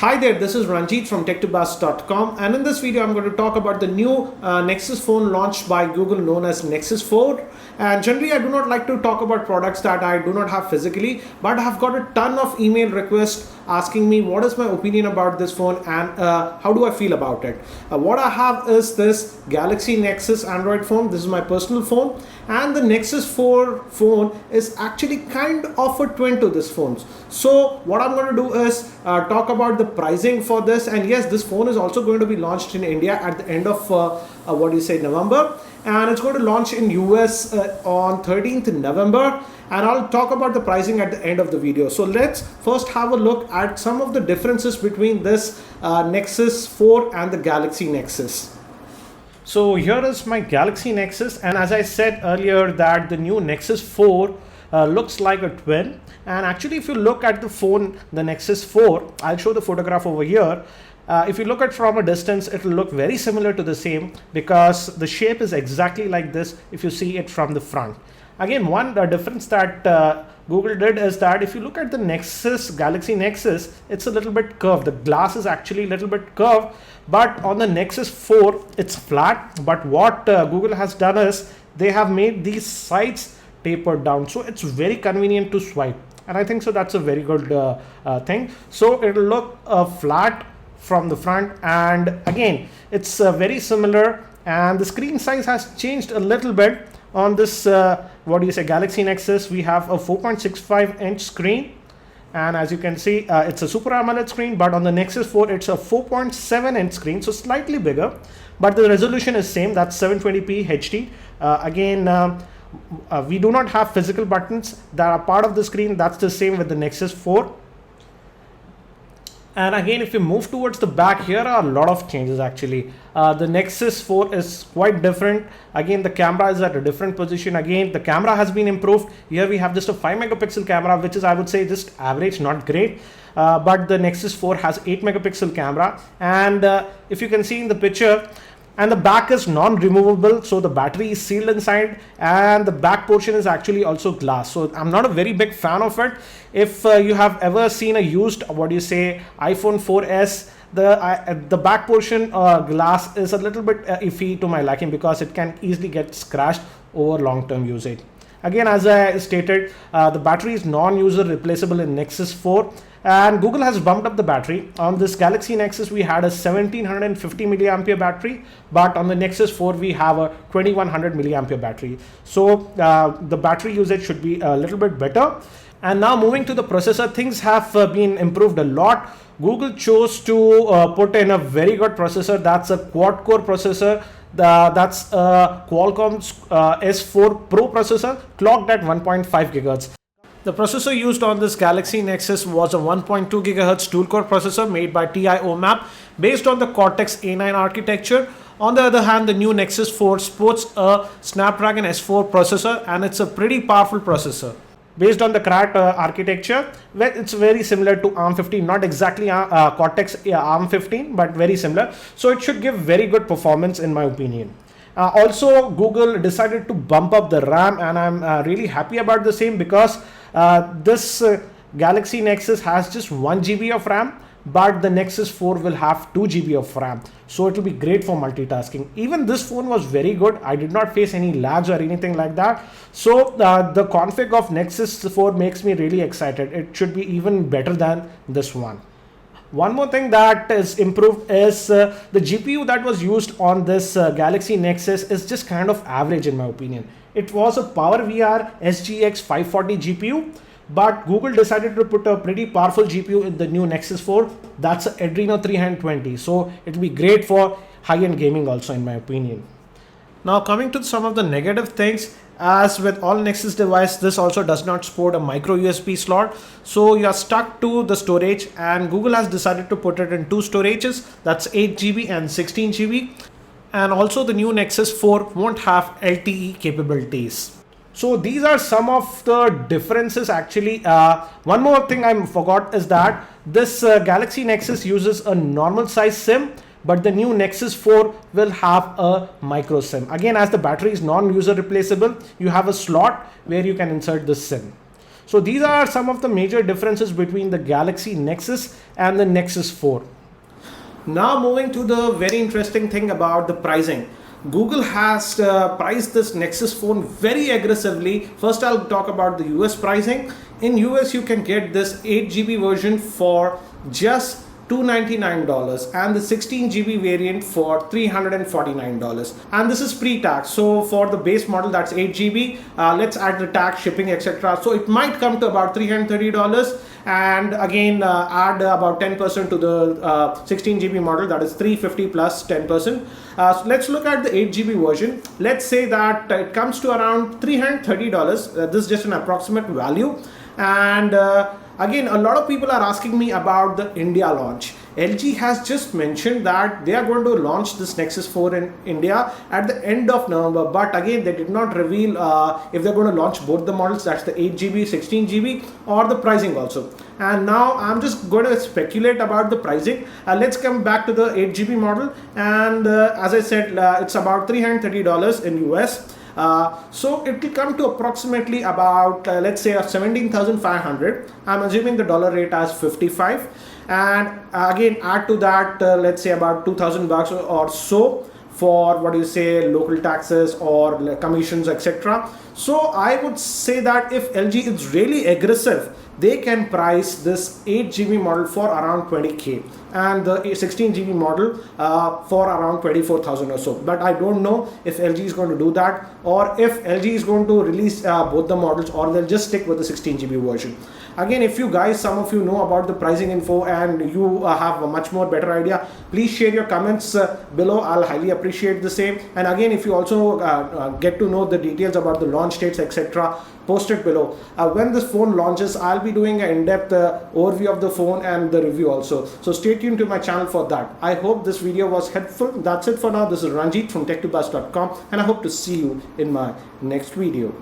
Hi there, this is Ranjit from tech2buzz.com, and in this video I'm going to talk about the new Nexus phone launched by Google known as Nexus 4. And generally I do not like to talk about products that I do not have physically, but I have got a ton of email requests asking me what is my opinion about this phone and how do I feel about it. What I have is this Galaxy Nexus Android phone. This is my personal phone, and the Nexus 4 phone is actually kind of a twin to this phone. So what I'm going to do is talk about the pricing for this, and yes, this phone is also going to be launched in India at the end of November, and it's going to launch in US on 13th November, and I'll talk about the pricing at the end of the video. So let's first have a look at some of the differences between this Nexus 4 and the Galaxy Nexus. So here is my Galaxy Nexus, and as I said earlier that the new Nexus 4 looks like a twin. And actually if you look at the phone, the Nexus 4, I'll show the photograph over here. If you look at from a distance, it will look very similar to the same because the shape is exactly like this if you see it from the front. Again, one difference that Google did is that if you look at the Nexus, Galaxy Nexus, it's a little bit curved. The glass is actually a little bit curved, but on the Nexus 4, it's flat. But what Google has done is they have made these sides tapered down, so it's very convenient to swipe. And I think so that's a very good thing. So it'll look flat from the front, and again it's very similar, and the screen size has changed a little bit on this Galaxy Nexus. We have a 4.65 inch screen, and as you can see it's a Super AMOLED screen, but on the Nexus 4 it's a 4.7 inch screen, so slightly bigger, but the resolution is same, that's 720p HD. We do not have physical buttons that are part of the screen. That's the same with the Nexus 4. And again, if you move towards the back, here are a lot of changes actually. The Nexus 4 is quite different. Again, the camera is at a different position. Again, the camera has been improved. Here we have just a 5 megapixel camera, which is, I would say, just average, not great. But the Nexus 4 has 8 megapixel camera. And if you can see in the picture, and the back is non-removable, so the battery is sealed inside, and the back portion is actually also glass. So I'm not a very big fan of it. If you have ever seen a used iPhone 4S, the back portion glass is a little bit iffy to my liking because it can easily get scratched over long-term usage. Again, as I stated, the battery is non-user replaceable in Nexus 4, and Google has bumped up the battery. On this Galaxy Nexus we had a 1750 milliampere battery, but on the Nexus 4 we have a 2100 milliampere battery. So the battery usage should be a little bit better. And now moving to the processor, things have been improved a lot. Google chose to put in a very good processor. That's a quad-core processor. That's a Qualcomm's S4 Pro processor, clocked at 1.5 GHz. The processor used on this Galaxy Nexus was a 1.2 GHz dual-core processor made by TI OMAP based on the Cortex A9 architecture. On the other hand, the new Nexus 4 sports a Snapdragon S4 processor, and it's a pretty powerful processor. Based on the CRAT architecture, it's very similar to ARM15, not exactly Cortex ARM15, but very similar. So it should give very good performance in my opinion. Also, Google decided to bump up the RAM, and I'm really happy about the same because this Galaxy Nexus has just 1 GB of RAM, but the Nexus 4 will have 2 GB of RAM. So it will be great for multitasking. Even this phone was very good. I did not face any lags or anything like that. So the config of Nexus 4 makes me really excited. It should be even better than this one. One more thing that is improved is the GPU that was used on this Galaxy Nexus is just kind of average in my opinion. It was a PowerVR SGX 540 GPU, but Google decided to put a pretty powerful GPU in the new Nexus 4. That's an Adreno 320. So it will be great for high-end gaming also in my opinion. Now coming to some of the negative things, as with all Nexus device, this also does not support a micro USB slot. So you are stuck to the storage, and Google has decided to put it in two storages. That's 8 GB and 16 GB. And also the new Nexus 4 won't have LTE capabilities. So these are some of the differences actually. One more thing I forgot is that this Galaxy Nexus uses a normal size SIM, but the new Nexus 4 will have a micro SIM. Again, as the battery is non-user replaceable, you have a slot where you can insert the SIM. So these are some of the major differences between the Galaxy Nexus and the Nexus 4. Now moving to the very interesting thing about the pricing. Google has priced this Nexus phone very aggressively. First, I'll talk about the US pricing. In US, you can get this 8GB version for just $299 and the 16GB variant for $349, and this is pre-tax. So for the base model, that's 8GB, let's add the tax, shipping, etc. So it might come to about $330, and again add about 10% to the 16GB model, that is $350 plus 10%. So let's look at the 8GB version. Let's say that it comes to around $330. This is just an approximate value. And again, a lot of people are asking me about the India launch. LG has just mentioned that they are going to launch this Nexus 4 in India at the end of November, but again they did not reveal if they're going to launch both the models, that's the 8GB, 16GB, or the pricing also. And now I'm just going to speculate about the pricing. Let's come back to the 8GB model, and as I said, it's about $330 in US. So it will come to approximately about let's say 17,500. I'm assuming the dollar rate as 55, and again add to that let's say about $2,000 or so for what you say local taxes or commissions, etc. So I would say that if LG is really aggressive, they can price this 8GB model for around 20K and the 16GB model for around 24,000 or so. But I don't know if LG is going to do that, or if LG is going to release both the models, or they'll just stick with the 16GB version. Again, if you guys, some of you know about the pricing info and you have a much more better idea, please share your comments below. I'll highly appreciate the same. And again, if you also get to know the details about the launch dates, etc., post it below. When this phone launches, I'll be doing an in-depth overview of the phone and the review also. So stay tuned to my channel for that. I hope this video was helpful. That's it for now. This is Ranjit from tech2buzz.com, and I hope to see you in my next video.